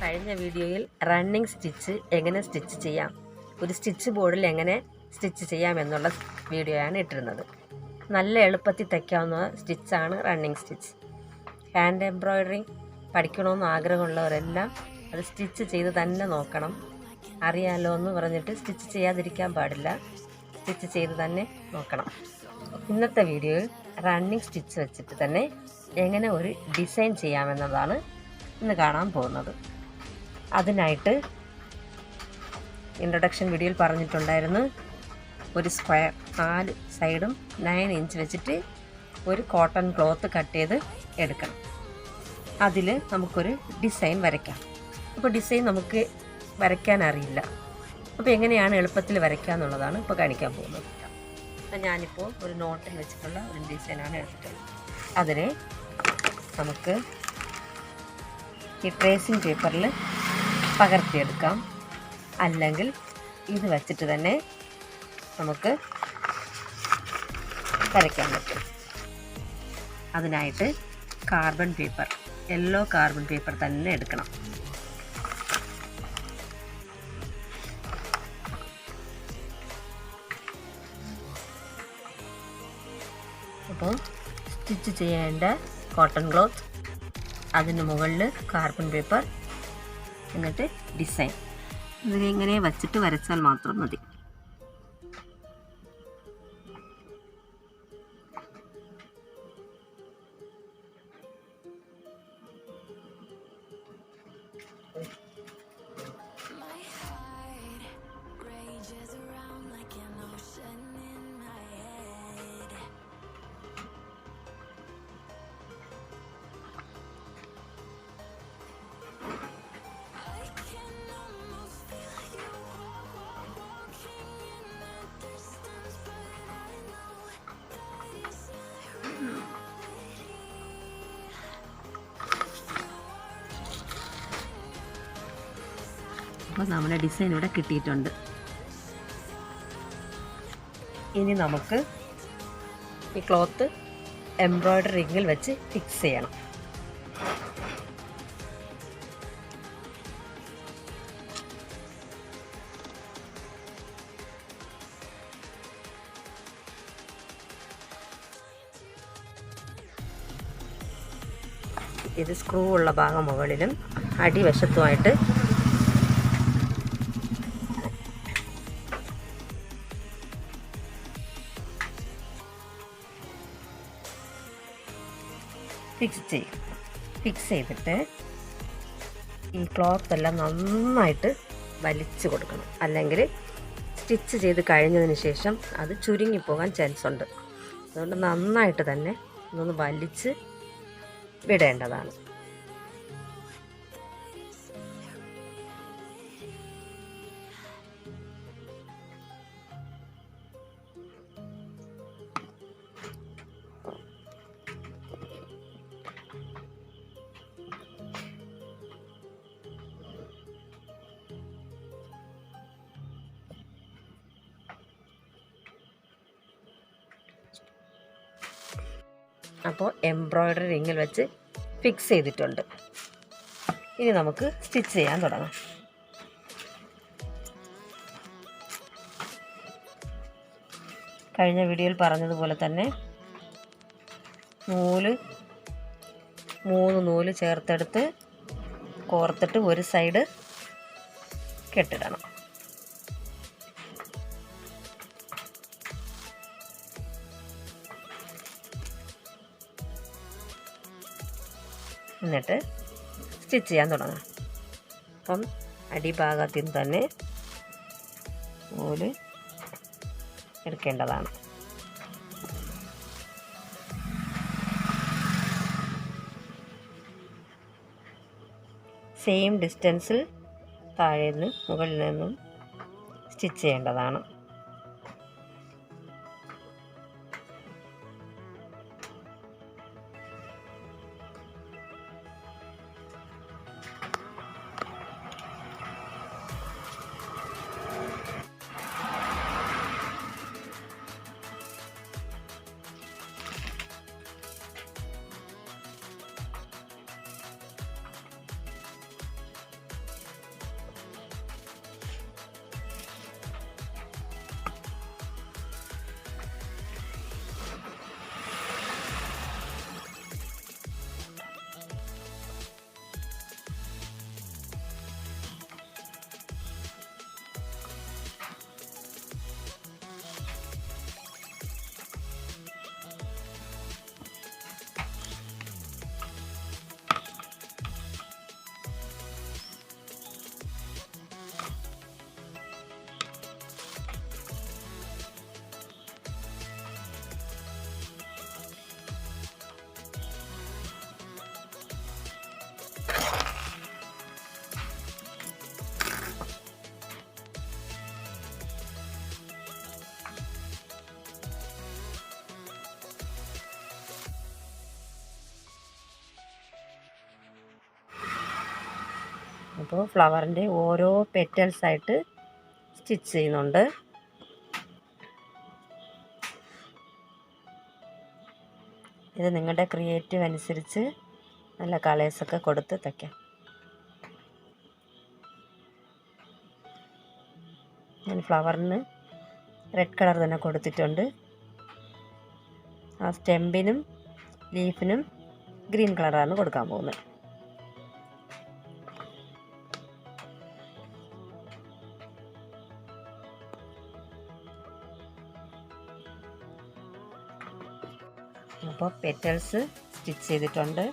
കഴിഞ്ഞ വീഡിയോയിൽ running stitch എങ്ങനെ സ്റ്റിച്ച് ചെയ്യാം, ഒരു സ്റ്റിച്ച് ബോർഡിൽ എങ്ങനെ സ്റ്റിച്ച് ചെയ്യാം എന്നുള്ള വീഡിയോയാണ് ഇട്ടിരുന്നത്. നല്ല എളുപ്പത്തിൽ തയ്ക്കാവുന്ന സ്റ്റിച്ചാണ് റണ്ണിങ് സ്റ്റിച്ച്. ഹാൻഡ് എംബ്രോയ്ഡറി പഠിക്കണമെന്ന് ആഗ്രഹമുള്ളവരെല്ലാം അത് സ്റ്റിച്ച് ചെയ്ത് തന്നെ നോക്കണം. അറിയാമല്ലോ എന്ന് പറഞ്ഞിട്ട് സ്റ്റിച്ച് ചെയ്യാതിരിക്കാൻ പാടില്ല, സ്റ്റിച്ച് ചെയ്ത് തന്നെ നോക്കണം. ഇന്നത്തെ വീഡിയോയിൽ റണ്ണിങ് സ്റ്റിച്ച് വെച്ചിട്ട് തന്നെ എങ്ങനെ ഒരു ഡിസൈൻ ചെയ്യാമെന്നതാണ് ഇന്ന് കാണാൻ പോകുന്നത്. അതിനായിട്ട് ഇൻട്രൊഡക്ഷൻ വീഡിയോയിൽ പറഞ്ഞിട്ടുണ്ടായിരുന്നു, ഒരു സ്ക്വയർ 4 സൈഡും 9 ഇഞ്ച് വെച്ചിട്ട് ഒരു കോട്ടൺ ക്ലോത്ത് കട്ട് ചെയ്ത് എടുക്കണം. അതിൽ നമുക്കൊരു ഡിസൈൻ വരയ്ക്കാം. അപ്പോൾ ഡിസൈൻ നമുക്ക് വരയ്ക്കാൻ അറിയില്ല, അപ്പോൾ എങ്ങനെയാണ് എളുപ്പത്തിൽ വരയ്ക്കുക എന്നുള്ളതാണ് ഇപ്പോൾ കാണിക്കാൻ പോകുന്നത്. അപ്പം ഞാനിപ്പോൾ ഒരു നോട്ടിൽ വെച്ചിട്ടുള്ള ഒരു ഡിസൈനാണ് എടുത്തിട്ടുള്ളത്. അതിനെ നമുക്ക് ഈ ട്രേസിങ് പേപ്പറിൽ പകർത്തിയെടുക്കാം, അല്ലെങ്കിൽ ഇത് വച്ചിട്ട് തന്നെ നമുക്ക് വരയ്ക്കാൻ പറ്റും. അതിനായിട്ട് carbon paper, yellow carbon paper തന്നെ എടുക്കണം. അപ്പോൾ സ്റ്റിച്ച് ചെയ്യേണ്ട കോട്ടൺ ക്ലോത്ത്, അതിന് മുകളിൽ കാർബൺ പേപ്പർ, എന്നിട്ട് ഡിസൈൻ. ഇതിങ്ങനെ വച്ചിട്ട് വരച്ചാൽ മാത്രം മതി. അപ്പോൾ നമ്മുടെ ഡിസൈൻ ഇവിടെ കിട്ടിയിട്ടുണ്ട്. ഇനി നമുക്ക് ഈ ക്ലോത്ത് എംബ്രോയ്ഡറി റിങ്ങിൽ വെച്ച് ഫിക്സ് ചെയ്യണം. ഇത് സ്ക്രൂ ഉള്ള ഭാഗം മുകളിലും അടിവശത്തുമായിട്ട് ഫിക്സ് ചെയ്തിട്ട് ഈ ക്ലോത്ത് എല്ലാം നന്നായിട്ട് വലിച്ചു കൊടുക്കണം, അല്ലെങ്കിൽ സ്റ്റിച്ച് ചെയ്ത് കഴിഞ്ഞതിന് ശേഷം അത് ചുരുങ്ങിപ്പോകാൻ ചാൻസ് ഉണ്ട്. അതുകൊണ്ട് നന്നായിട്ട് തന്നെ ഒന്ന് വലിച്ച് വിടേണ്ടതാണ്. അപ്പോൾ എംബ്രോയ്ഡറി റിങ്ങിൽ വെച്ച് ഫിക്സ് ചെയ്തിട്ടുണ്ട്. ഇനി നമുക്ക് സ്റ്റിച്ച് ചെയ്യാൻ തുടങ്ങാം. കഴിഞ്ഞ വീഡിയോയിൽ പറഞ്ഞതുപോലെ തന്നെ 3 നൂല് ചേർത്തെടുത്ത് കോർത്തിട്ട് ഒരു സൈഡ് കെട്ടിടണം. എന്നിട്ട് സ്റ്റിച്ച് ചെയ്യാൻ തുടങ്ങാം. അപ്പം അടിഭാഗത്തിൽ നിന്ന് തന്നെ നൂല് എടുക്കേണ്ടതാണ്. സെയിം ഡിസ്റ്റൻസിൽ താഴെ നിന്ന് മുകളിൽ നിന്നും സ്റ്റിച്ച് ചെയ്യേണ്ടതാണ്. അപ്പോൾ ഫ്ലവറിൻ്റെ ഓരോ പെറ്റൽസായിട്ട് സ്റ്റിച്ച് ചെയ്യുന്നുണ്ട്. ഇത് നിങ്ങളുടെ ക്രിയേറ്റീവ് അനുസരിച്ച് നല്ല കളേഴ്സൊക്കെ കൊടുത്ത് തയ്ക്കാം. ഞാൻ ഫ്ലവറിന് റെഡ് കളർ തന്നെ കൊടുത്തിട്ടുണ്ട്. ആ സ്റ്റെമ്പിനും ലീഫിനും ഗ്രീൻ കളറാണ് കൊടുക്കാൻ പോകുന്നത്. അപ്പോൾ പെറ്റൽസ് സ്റ്റിച്ച് ചെയ്തിട്ടുണ്ട്.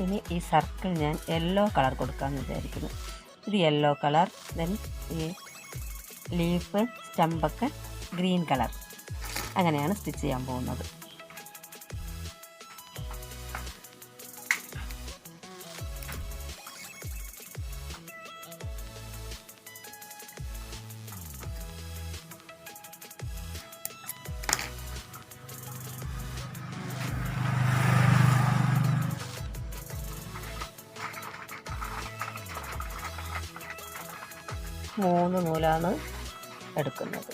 ഇനി ഈ സർക്കിൾ ഞാൻ യെല്ലോ കളർ കൊടുക്കാമെന്ന് വിചാരിക്കുന്നു. ഇത് യെല്ലോ കളർ, ദെൻ ഈ ലീഫ് സ്റ്റമ്പൊക്കെ ഗ്രീൻ കളർ, അങ്ങനെയാണ് സ്റ്റിച്ച് ചെയ്യാൻ പോകുന്നത്. മൂന്ന് നൂലാണ് എടുക്കുന്നത്.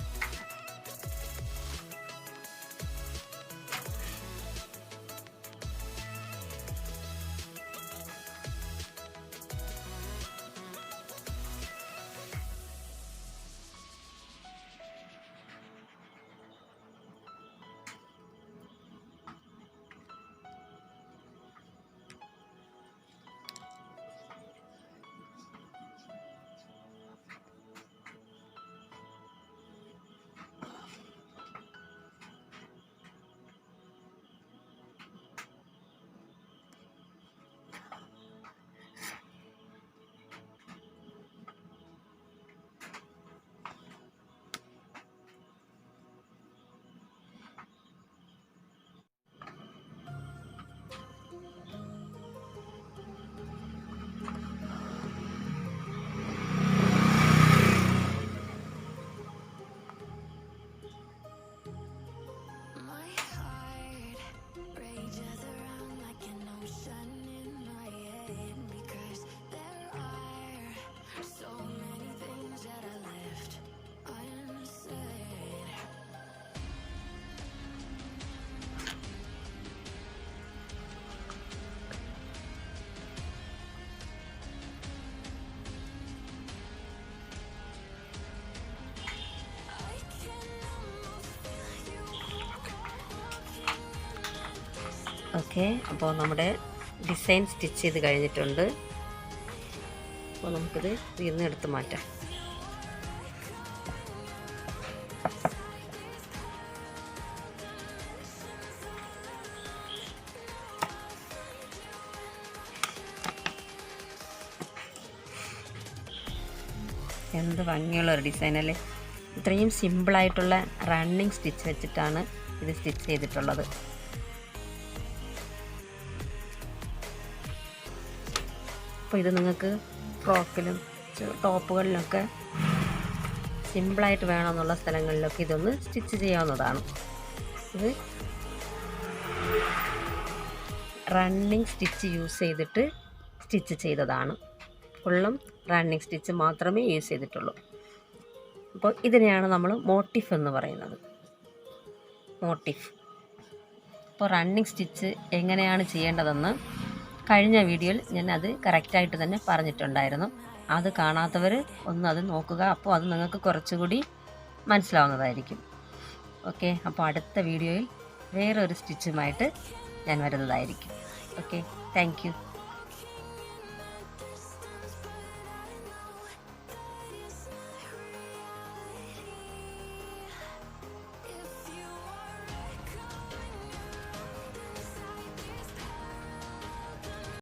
ഓക്കെ, അപ്പോൾ നമ്മുടെ ഡിസൈൻ സ്റ്റിച്ച് ചെയ്ത് കഴിഞ്ഞിട്ടുണ്ട്. അപ്പോൾ നമുക്കിത് ഇതിന്ന് എടുത്ത് മാറ്റാം. എന്ത് ഭംഗിയുള്ളൊരു ഡിസൈനല്ലേ. ഇത്രയും സിമ്പിളായിട്ടുള്ള റണ്ണിങ് സ്റ്റിച്ച് വെച്ചിട്ടാണ് ഇത് സ്റ്റിച്ച് ചെയ്തിട്ടുള്ളത്. അപ്പോൾ ഇത് നിങ്ങൾക്ക് ഫ്രോക്കിലും ടോപ്പുകളിലൊക്കെ സിമ്പിളായിട്ട് വേണമെന്നുള്ള സ്ഥലങ്ങളിലൊക്കെ ഇതൊന്ന് സ്റ്റിച്ച് ചെയ്യാവുന്നതാണ്. ഇത് റണ്ണിങ് സ്റ്റിച്ച് യൂസ് ചെയ്തിട്ട് സ്റ്റിച്ച് ചെയ്തതാണ്. ഫുള്ളും റണ്ണിങ് സ്റ്റിച്ച് മാത്രമേ യൂസ് ചെയ്തിട്ടുള്ളൂ. അപ്പോൾ ഇതിനെയാണ് നമ്മൾ മോട്ടിഫ് എന്ന് പറയുന്നത്. മോട്ടിഫ്. അപ്പോൾ റണ്ണിങ് സ്റ്റിച്ച് എങ്ങനെയാണ് ചെയ്യേണ്ടതെന്ന് കഴിഞ്ഞ വീഡിയോയിൽ ഞാൻ അത് കറക്റ്റായിട്ട് തന്നെ പറഞ്ഞിട്ടുണ്ടായിരുന്നു. അത് കാണാത്തവർ ഒന്ന് അത് നോക്കുക. അപ്പോൾ അത് നിങ്ങൾക്ക് കുറച്ചുകൂടി മനസ്സിലാവുന്നതായിരിക്കും. ഓക്കെ, അപ്പോൾ അടുത്ത വീഡിയോയിൽ വേറൊരു സ്റ്റിച്ചുമായിട്ട് ഞാൻ വരുന്നതായിരിക്കും. Okay, thank you.